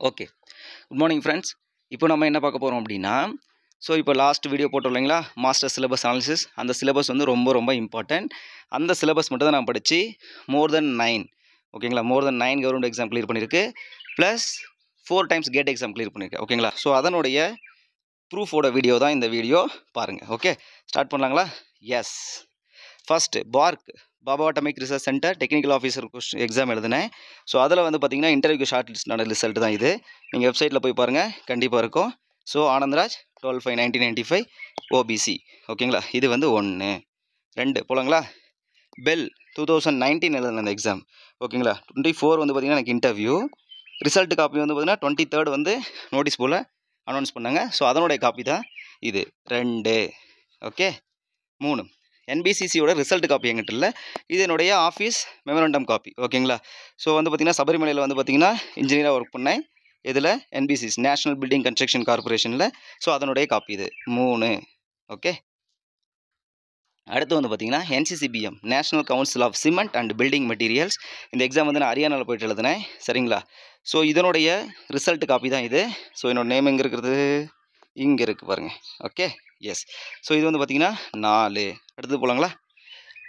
Okay. Good morning friends. இப்போ நம்ம என்ன பார்க்க போகிறோம் அப்படின்னா, இப்போ லாஸ்ட் வீடியோ போட்டோம் இல்லைங்களா, மாஸ்டர் சிலபஸ் அனாலிசிஸ். அந்த சிலபஸ் வந்து ரொம்ப ரொம்ப இம்பார்ட்டன்ட். அந்த சிலபஸ் மட்டும் தான் நான் படித்து மோர் தென் 9 ஓகேங்களா, more than 9 government exam clear பண்ணியிருக்கு, plus 4 times GATE exam clear பண்ணியிருக்கேன் ஓகேங்களா. ஸோ அதனுடைய ப்ரூஃபோட வீடியோ தான் இந்த வீடியோ பாருங்கள். ஓகே, ஸ்டார்ட் பண்ணலாங்களா? Yes. First Bhabha atomic research centre technical officer exam எழுதினேன். ஸோ அதில் வந்து பார்த்தீங்கன்னா இன்டர்வியூக்கு ஷார்ட் லிஸ்டான ரிசல்ட் தான் இது. நீங்கள் வெப்சைட்டில் போய் பாருங்கள், கண்டிப்பாக இருக்கும். ஸோ ஆனந்த்ராஜ் 12/5/1995 ஓபிசி ஓகேங்களா. இது வந்து 1. 2 போலாங்களா. பெல் 2019 எழுதின அந்த எக்ஸாம் ஓகேங்களா. 24 வந்து பார்த்தீங்கன்னா எனக்கு இன்டர்வியூ. ரிசல்ட் காப்பி வந்து பார்த்தீங்கன்னா 23 வந்து நோட்டீஸ் போல் அனௌன்ஸ் பண்ணாங்க. ஸோ அதனுடைய காப்பி தான் இது 2. ஓகே. 3 என்பிசிசியோட ரிசல்ட் காப்பி எங்கிட்ட இல்லை, இது என்னுடைய ஆஃபீஸ் மெமரண்டம் காப்பி ஓகேங்களா. ஸோ வந்து பார்த்திங்கன்னா சபரிமலையில் வந்து பார்த்திங்கன்னா இன்ஜினியராக ஒர்க் பண்ணேன். இதில் என்பிசிசி நேஷ்னல் பில்டிங் கன்ஸ்ட்ரக்ஷன் கார்பரேஷனில். ஸோ அதனுடைய காப்பி இது 3. ஓகே. அடுத்து வந்து பார்த்திங்கன்னா NCCBM national council of cement and building materials. இந்த எக்ஸாம் வந்து நான் ஹரியானாவில் போய்ட்டு எழுதினேன் சரிங்களா. ஸோ இதனுடைய ரிசல்ட் காப்பி தான் இது. ஸோ என்னோடய நேம் எங்கே இருக்கிறது, இங்கே இருக்குது பாருங்கள். Okay, S. ஸோ இது வந்து பார்த்திங்கன்னா 4. அடுத்தது போகலாங்களா.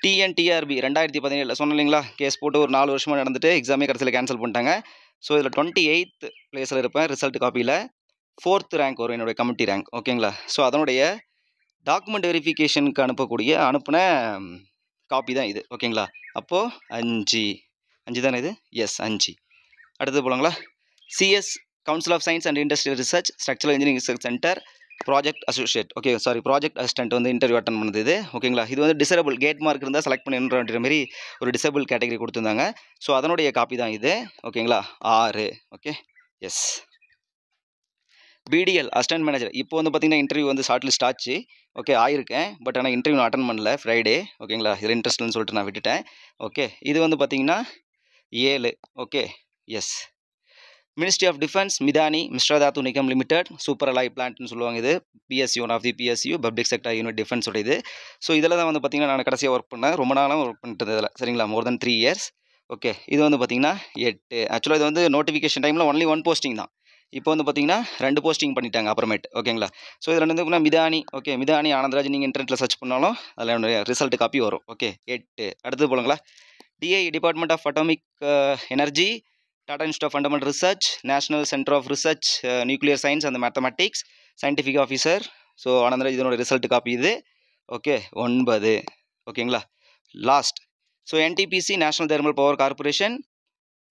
TNTRB 2017 சொன்னேன் இல்லைங்களா, கேஸ் போட்டு ஒரு 4 வருஷமாக நடந்துட்டு எக்ஸாமே கடைசியில் கேன்சல் பண்ணிட்டாங்க. ஸோ இதில் 28th பிளேஸில் இருப்பேன். ரிசல்ட் காப்பியில் 4th ரேங்க் வரும் என்னுடைய கமிட்டி ரேங்க் ஓகேங்களா. ஸோ அதனுடைய டாக்குமெண்ட் வெரிஃபிகேஷனுக்கு அனுப்பின காப்பி தான் இது ஓகேங்களா. அப்போது 5 தானே இது, எஸ் 5. அடுத்தது போகலாங்களா. CS council of science and industrial research structural engineering research centre project associate project assistant வந்து இன்டர்வியூ அட்டன் பண்ணுது இது ஓகேங்களா. இது வந்து டிசேபிள் கேட் மார்க் இருந்தால் செலக்ட் பண்ணின்ற மாதிரி ஒரு டிசேபிள் கேட்டகரி கொடுத்துருந்தாங்க. ஸோ அதனுடைய காப்பி தான் இது ஓகேங்களா. 6. Okay, yes. BDL assistant manager. இப்போ வந்து பார்த்திங்கன்னா இன்டர்வியூ வந்து ஷார்ட் லிஸ்ட் ஆச்சு. ஓகே, ஆயிருக்கேன். பட் ஆனால் இன்டர்வியூ நான் அட்டன் பண்ணல ஃப்ரைடே ஓகேங்களா. இதில் இன்ட்ரெஸ்ட்னு சொல்லிட்டு நான் விட்டுட்டேன். ஓகே, இது வந்து பார்த்திங்கன்னா 7. Okay, yes. Ministry of defence Midhani Mishra Dhatu Nigam limited super alloy பிளான்ட்னு சொல்லுவாங்க. இது PSU, one of the PSU public sector unit டிஃபென்ஸோட இது. ஸோ இதில் தான் வந்து பார்த்திங்கன்னா நான் கடைசியாக ஒர்க் பண்ணேன். ரொம்ப நாளாக ஒர்க் பண்ணிட்டு இதில் சரிங்களா, மோர் தென் 3 years. ஓகே, இது வந்து பார்த்திங்கன்னா 8. ஆக்சுவலாக இது வந்து நோட்டிஃபிகேஷன் டைமில் ஒன்லி 1 போஸ்டிங் தான். இப்போ வந்து பார்த்திங்கன்னா 2 போஸ்டிங் பண்ணிட்டாங்க அப்புறமேட்டு ஓகேங்களா. ஸோ இதில் வந்து மிதானி மிதானி ஆனந்த்ராஜ் நீங்கள் இன்டர்நெட்டில் சர்ச் பண்ணாலும் அதில் என்னுடைய ரிசல்ட் காப்பி வரும். ஓகே, 8. அடுத்தது போலுங்களா. DI department of atomic energy Tata institute of fundamental research national centre of research nuclear science and mathematics scientific officer. So Anandraj இதனோட ரிசல்ட் காப்பி இது. ஓகே, 9. ஓகேங்களா. Last NTPC national thermal power corporation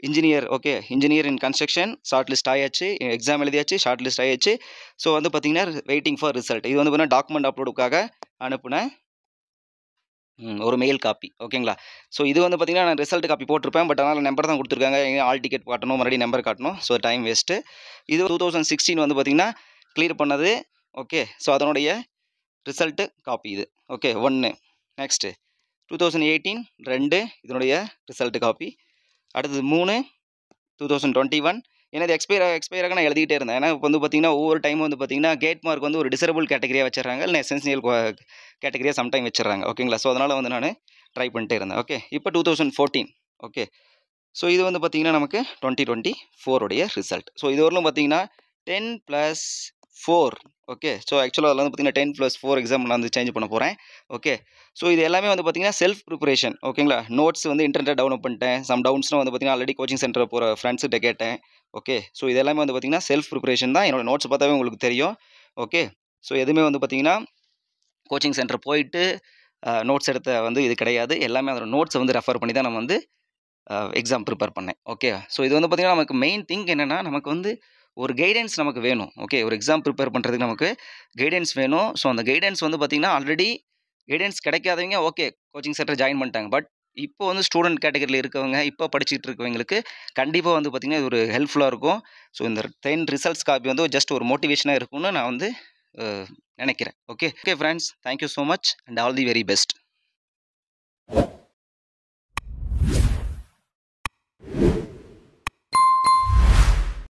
engineer. Okay, engineer in construction short list ஆயாச்சு, exam எழுதியாச்சு, short list ஆயாச்சு. So வந்து பார்த்திங்கன்னா waiting for result. இது வந்து பார்த்தீங்கன்னா டாக்குமெண்ட் அப்லோடுக்காக அனுப்புன ஒரு மெயில் காப்பி ஓகேங்களா. ஸோ இது வந்து பார்த்திங்கன்னா நான் ரிசல்ட் காப்பி போட்டிருப்பேன். பட் அதனால் நம்பர் தான் கொடுத்துருக்காங்க. ஆல் டிக்கெட் காட்டணும், மறுபடியும் நம்பர் காட்டணும். So time waste. இது 2016 வந்து பார்த்திங்கன்னா கிளியர் பண்ணது. ஓகே, ஸோ அதனுடைய ரிசல்ட்டு காப்பி இது. ஓகே, 1. நெக்ஸ்ட்டு 2018 2 இதனுடைய ரிசல்ட்டு காப்பி. அடுத்தது 3 2021. ஏன்னா இது எக்ஸ்பைராக நான் எழுதிக்கிட்டே இருந்தேன். ஏன்னா இப்போ வந்து பார்த்திங்கன்னா ஒவ்வொரு டைமும் வந்து பார்த்திங்கன்னா கேட் மார்க் வந்து ஒரு டிசேபிள் கேட்டகரியாக வச்சிடறாங்க, இல்லை எசென்சியல் கேட்டகரியாக சம்டைம் வச்சிடறாங்க ஓகேங்களா. ஸோ அதனால் வந்து நான் ட்ரை பண்ணிட்டே இருந்தேன். ஓகே, இப்போ 2014. ஓகே, ஸோ இது வந்து பார்த்திங்கன்னா நமக்கு 2024 உடைய ரிசல்ட். ஸோ இது வரலும் பார்த்திங்கன்னா 10+4. ஓகே, ஸோ ஆக்சுவலாக அதில் வந்து பார்த்திங்கன்னா 10+4 எக்ஸாம் நான் வந்து சேஞ்ச் பண்ண போகிறேன். ஓகே, ஸோ இது எல்லாமே வந்து பார்த்திங்கன்னா செல்ஃப் ப்ரிப்பரேஷன் ஓகேங்களா. நோட்ஸ் வந்து இன்டர்நெட் டவுன்லோட் பண்ணிட்டேன். சம் டவுட்ஸ்னால் வந்து பார்த்திங்கன்னா ஆல்ரெடி கோச்சிங் சென்டர் போகிற ஃப்ரெண்ட்ஸ்கிட்ட கேட்டேன். ஓகே, ஸோ இது எல்லாமே வந்து பார்த்திங்கன்னா செல்ஃப் ப்ரிப்பரேஷன் தான். என்னோடய நோட்ஸ் பார்த்தாவே உங்களுக்கு தெரியும். ஓகே, ஸோ எதுவுமே வந்து பார்த்திங்கன்னா கோச்சிங் சென்டர் போயிட்டு நோட்ஸ் எடுத்த வந்து இது கிடையாது. எல்லாமே அதோட நோட்ஸை வந்து ரெஃபர் பண்ணி தான் நம்ம வந்து எக்ஸாம் ப்ரிப்பேர் பண்ணேன். ஓகே, ஸோ இது வந்து பார்த்திங்கன்னா நமக்கு மெயின் திங் என்னென்னா, நமக்கு வந்து ஒரு கைடன்ஸ் நமக்கு வேணும். ஓகே, ஒரு எக்ஸாம் ப்ரிப்பேர் பண்ணுறதுக்கு நமக்கு கைடன்ஸ் வேணும். ஸோ அந்த கைடன்ஸ் வந்து பார்த்திங்கன்னா ஆல்ரெடி கைடன்ஸ் கிடைக்காதவங்க ஓகே கோச்சிங் சென்டர் ஜாயின் பண்ணிட்டாங்க. பட் இப்போ வந்து ஸ்டூடெண்ட் கேட்டகரியில் இருக்கவங்க, இப்போ படிச்சுட்டு இருக்கவங்களுக்கு கண்டிப்பாக வந்து பார்த்திங்கன்னா இது ஒரு ஹெல்ப்ஃபுல்லாக இருக்கும். ஸோ இந்த 10 ரிசல்ட்ஸ் காப்பி வந்து ஜஸ்ட் ஒரு மோட்டிவேஷனாக இருக்கும்னு நான் வந்து நினைக்கிறேன். Okay friends, thank you so much and all the very best.